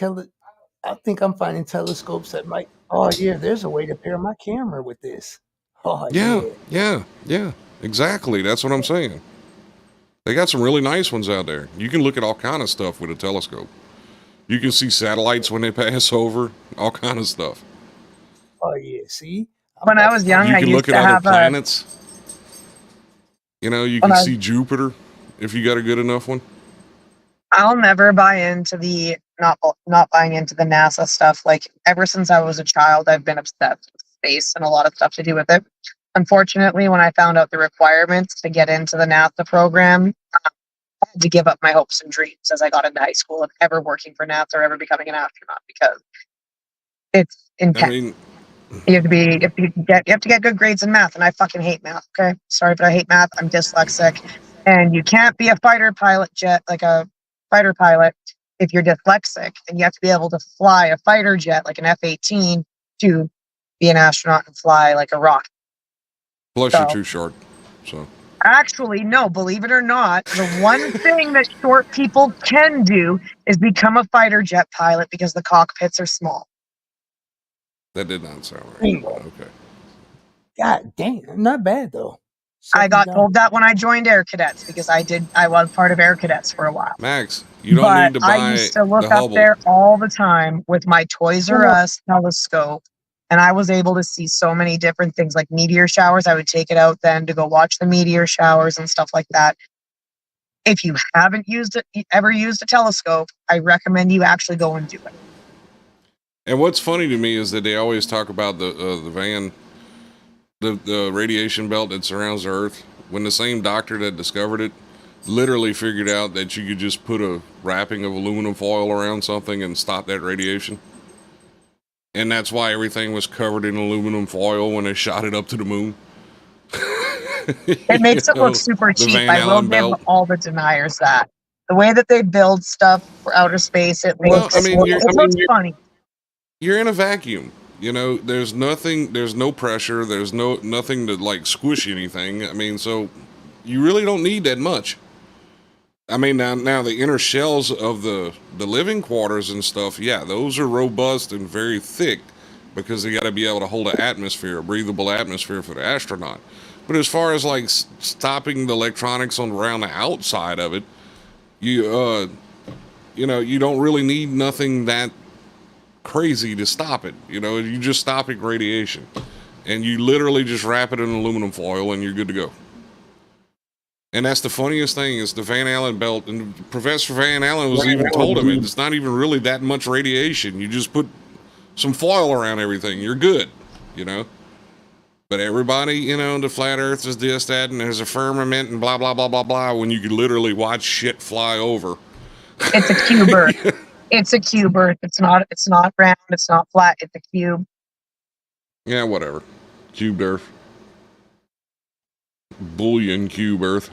I think I'm finding telescopes that might. Oh yeah, there's a way to pair my camera with this. Oh Yeah, yeah. yeah. Exactly. That's what I'm saying. They got some really nice ones out there. You can look at all kind of stuff with a telescope. You can see satellites when they pass over, all kind of stuff. Oh yeah. See, I'm When I about to was start. young, You I can used look at to other have a. planets. You know, you When can I was, see Jupiter if you got a good enough one. I'll never buy into the not buying into the NASA stuff. Like ever since I was a child, I've been obsessed with space and a lot of stuff to do with it. Unfortunately, when I found out the requirements to get into the NASA program, I had to give up my hopes and dreams as I got into high school of ever working for NASA or ever becoming an astronaut because it's I intense. mean, You have to get good grades in math, and I fucking hate math. Okay, sorry, but I hate math. I'm dyslexic, and you can't be a fighter pilot if you're dyslexic, and you have to be able to fly a fighter jet like an F-18 to be an astronaut and fly like a rocket. plus you're So too short. So actually, no, believe it or not, the one thing that short people can do is become a fighter jet pilot because the cockpits are small. that did not sound right. But Bingo. okay. God damn, not bad though. I got $70. told that when I joined Air Cadets because I was part of Air Cadets for a while. Max, you don't But need to I buy used to look the up Hubble. there all the time with my Toys R Us telescope, and I was able to see so many different things like meteor showers. I would take it out then to go watch the meteor showers and stuff like that. If you haven't ever used a telescope, I recommend you actually go and do it. And what's funny to me is that they always talk about the radiation belt that surrounds the Earth. When the same doctor that discovered it literally figured out that you could just put a wrapping of aluminum foil around something and stop that radiation. And that's why everything was covered in aluminum foil when they shot it up to the moon. It You makes it look know, super the cheap. Van I will Allen give belt. all the deniers that. The way that they build stuff for outer space, Well, I mean, it looks funny. you're in a vacuum. You know, there's nothing, there's no pressure, there's nothing to like squish anything. I mean, so you really don't need that much. I mean, now the inner shells of the living quarters and stuff, yeah, those are robust and very thick because they got to be able to hold an atmosphere, a breathable atmosphere for the astronaut. But as far as like stopping the electronics on around the outside of it, you you don't really need nothing that crazy to stop it. You know, you just stopping radiation, and you literally just wrap it in aluminum foil, and you're good to go. And that's the funniest thing is the Van Allen belt. And Professor Van Allen was even told him it's not even really that much radiation. You just put some foil around everything. You're good, you know. But everybody, the flat earth is this, that, and there's a firmament and blah, blah, blah, blah, blah, when you could literally watch shit fly over. It's a cube Earth. It's a cube Earth. It's not round, it's not flat, it's a cube. Yeah, whatever. Cubed earth. Bullion cube earth.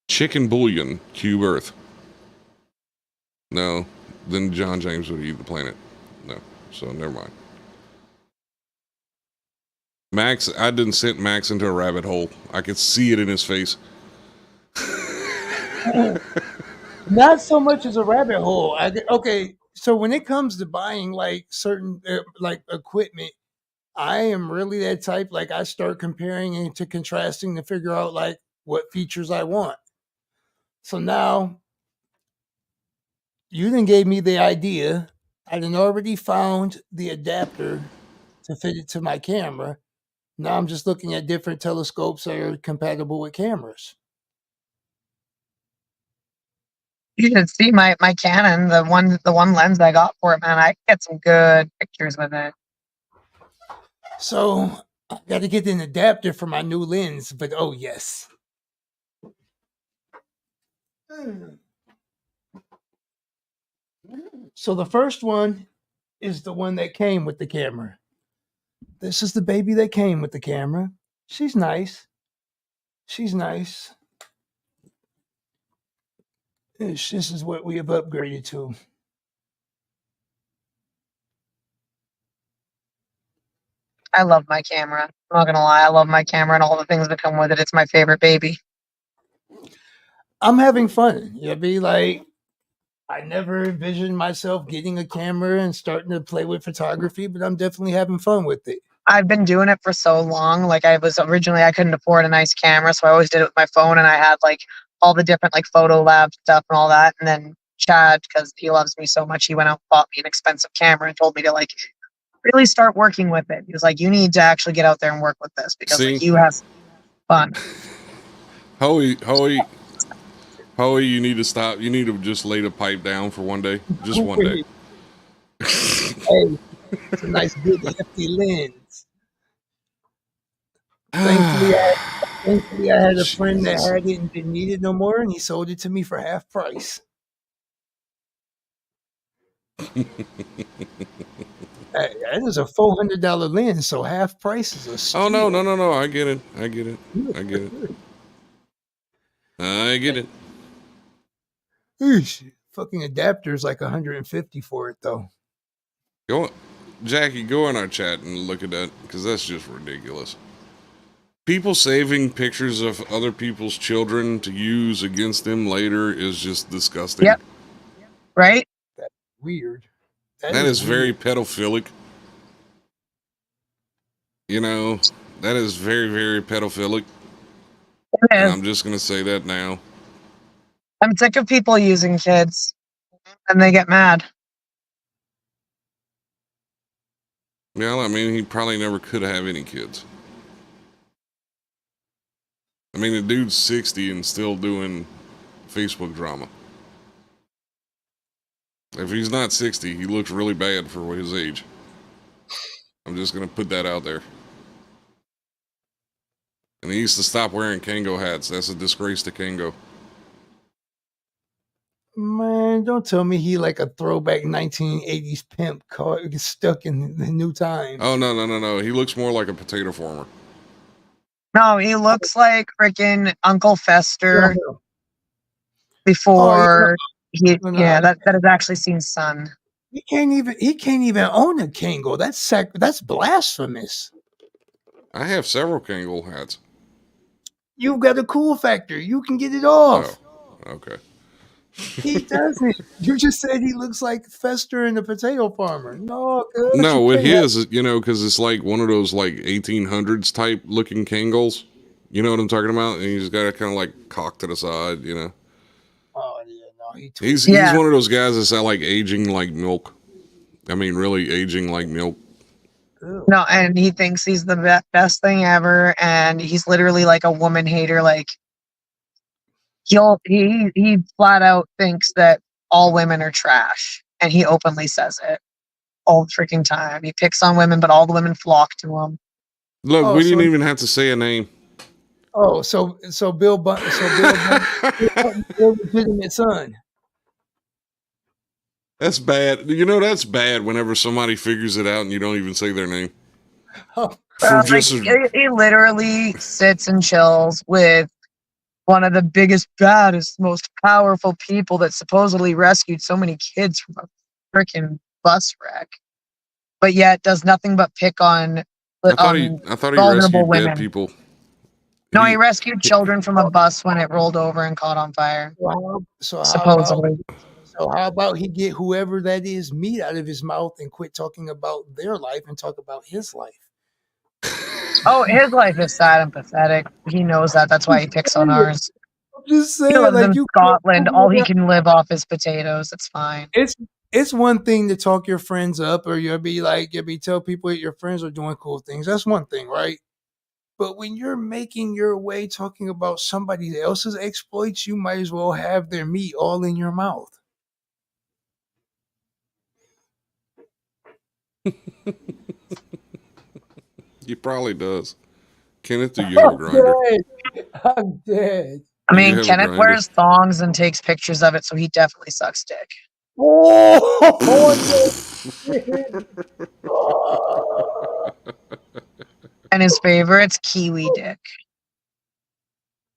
Chicken bouillon cube earth. No, then John James would eat the planet. No, so never mind. Max, I didn't send Max into a rabbit hole. I could see it in his face. Not so much as a rabbit hole. Okay, so when it comes to buying like certain like equipment, I am really that type. Like I start comparing and to contrasting to figure out like what features I want. So now you then gave me the idea. I then already found the adapter to fit it to my camera. Now I'm just looking at different telescopes that are compatible with cameras. You should see my Canon, the one lens I got for it, man. I get some good pictures with it. So I got to get an adapter for my new lens, but oh yes. So the first one is the one that came with the camera. This is the baby that came with the camera. She's nice. She's nice. This is what we have upgraded to. I love my camera. I'm not gonna lie, I love my camera and all the things that come with it. It's my favorite baby. I'm having fun. You'll be like, I never envisioned myself getting a camera and starting to play with photography, but I'm definitely having fun with it. I've been doing it for so long. Like I couldn't afford a nice camera, so I always did it with my phone, and I had like all the different like photo lab stuff and all that. And then Chad, because he loves me so much, he went out and bought me an expensive camera and told me to like really start working with it. He was like, "You need to actually get out there and work with this because like See? you have fun." Hoey, you need to stop. You need to just lay the pipe down for one day. Just one day. Hey, it's a nice big hefty lens. Thankfully, I had a friend that had it and didn't need it no more, and he sold it to me for half price. That is a $400 lens, so half price is a steal. Oh no! I get it. I get it. Eesh, fucking adapter is like $150 for it though. Jackie, go in our chat and look at that because that's just ridiculous. People saving pictures of other people's children to use against them later is just disgusting. Yep. Right? That's weird. That is very pedophilic. You know, that is very, very pedophilic. And I'm just going to say that now. I'm sick of people using kids and they get mad. Well, I mean, he probably never could have any kids. I mean, the dude's 60 and still doing Facebook drama. If he's not 60, he looks really bad for his age. I'm just going to put that out there. And he needs to stop wearing Kango hats. That's a disgrace to Kango. Man, don't tell me he like a throwback 1980s pimp stuck in the new times. Oh, no. He looks more like a potato farmer. No, he looks like freaking Uncle Fester before that has actually seen sun. He can't even own a Kango. That's blasphemous. I have several Kango hats. You've got a cool factor. You can get it off. Oh, okay. He doesn't. You just said he looks like Fester and the potato farmer. No, with his, because it's like one of those like 1800s type looking Kangos. You know what I'm talking about? And he's got it kind of like cocked to the side, Oh yeah, no, he's one of those guys that's like aging like milk. I mean, really aging like milk. No, and he thinks he's the best thing ever, and he's literally like a woman hater. Like he flat out thinks that all women are trash, and he openly says it all the freaking time. He picks on women, but all the women flock to him. Look, we didn't even have to say a name. Oh, so Bill Bunton's legitimate son. That's bad. That's bad whenever somebody figures it out and you don't even say their name. Oh, he literally sits and chills with one of the biggest, baddest, most powerful people that supposedly rescued so many kids from a freaking bus wreck, but yet does nothing but pick on I thought he vulnerable rescued women. Dead people. No, he rescued children from a bus when it rolled over and caught on fire. Supposedly. How about he get whoever that is meat out of his mouth and quit talking about their life and talk about his life? Oh, his life is sad and pathetic. He knows that. That's why he picks on ours. I'm just saying, he lives in Scotland. All he can live off is potatoes. It's fine. It's one thing to talk your friends up, or you'll be tell people that your friends are doing cool things. That's one thing, right? But when you're making your way talking about somebody else's exploits, you might as well have their meat all in your mouth. He probably does. Kenneth, do you have a grinder? I'm dead. I mean, Kenneth wears thongs and takes pictures of it, so he definitely sucks dick. And his favorite's kiwi dick.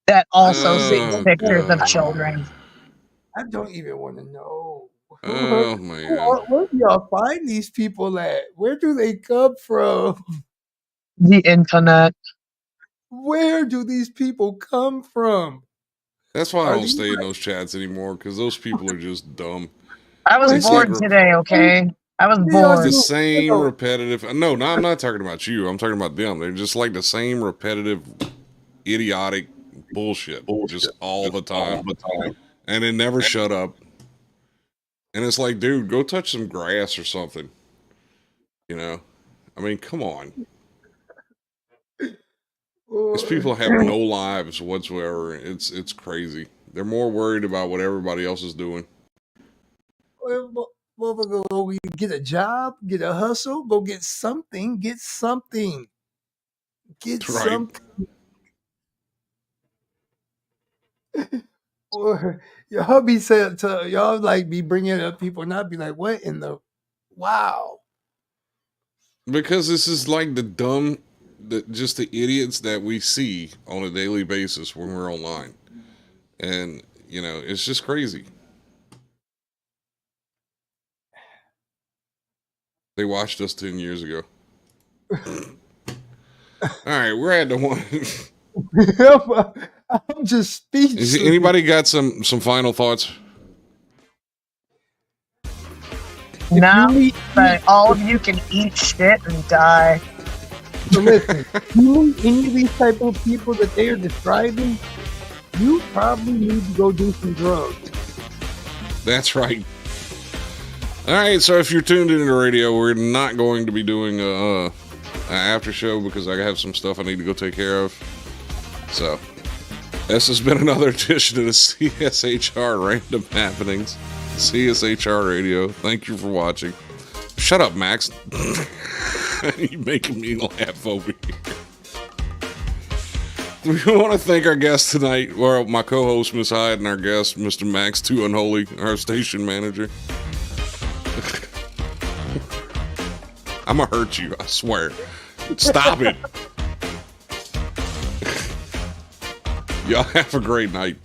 That also takes pictures of children. I don't even want to know. Oh man. Where do y'all find these people at? Where do they come from? The internet. Where do these people come from? That's why I Are don't these stay in those chats anymore, because those people are just dumb. I was They say bored today, okay? I was They are the bored. same repetitive. No, I'm not talking about you. I'm talking about them. They're just like the same repetitive, idiotic bullshit, just all the time, and they never shut up. And it's like, dude, go touch some grass or something. You know, I mean, come on. These people have no lives whatsoever. It's crazy. They're more worried about what everybody else is doing. Motherfucker, go get a job, get a hustle, go get something, get something. Get Right. something. Or your hubby said to y'all like be bringing up people and I'd be like, what in the wow? Because this is like just the idiots that we see on a daily basis when we're online. And, it's just crazy. They watched us 10 years ago. All right, we're at the one. I'm just speechless. Anybody got some final thoughts? Now, but all of you can eat shit and die. So listen, you meet any of these type of people that they are describing, you probably need to go do some drugs. That's right. All right, so if you're tuned into the radio, we're not going to be doing an after show because I have some stuff I need to go take care of. So, this has been another edition of the CSHR Random Happenings. CSHR Radio. Thank you for watching. Shut up, Max. You're making me laugh over here. We want to thank our guest tonight, well, my co-host, Miss Hyde, and our guest, Mr. Max Too Unholy, our station manager. I'm going to hurt you, I swear. Stop it. Y'all have a great night.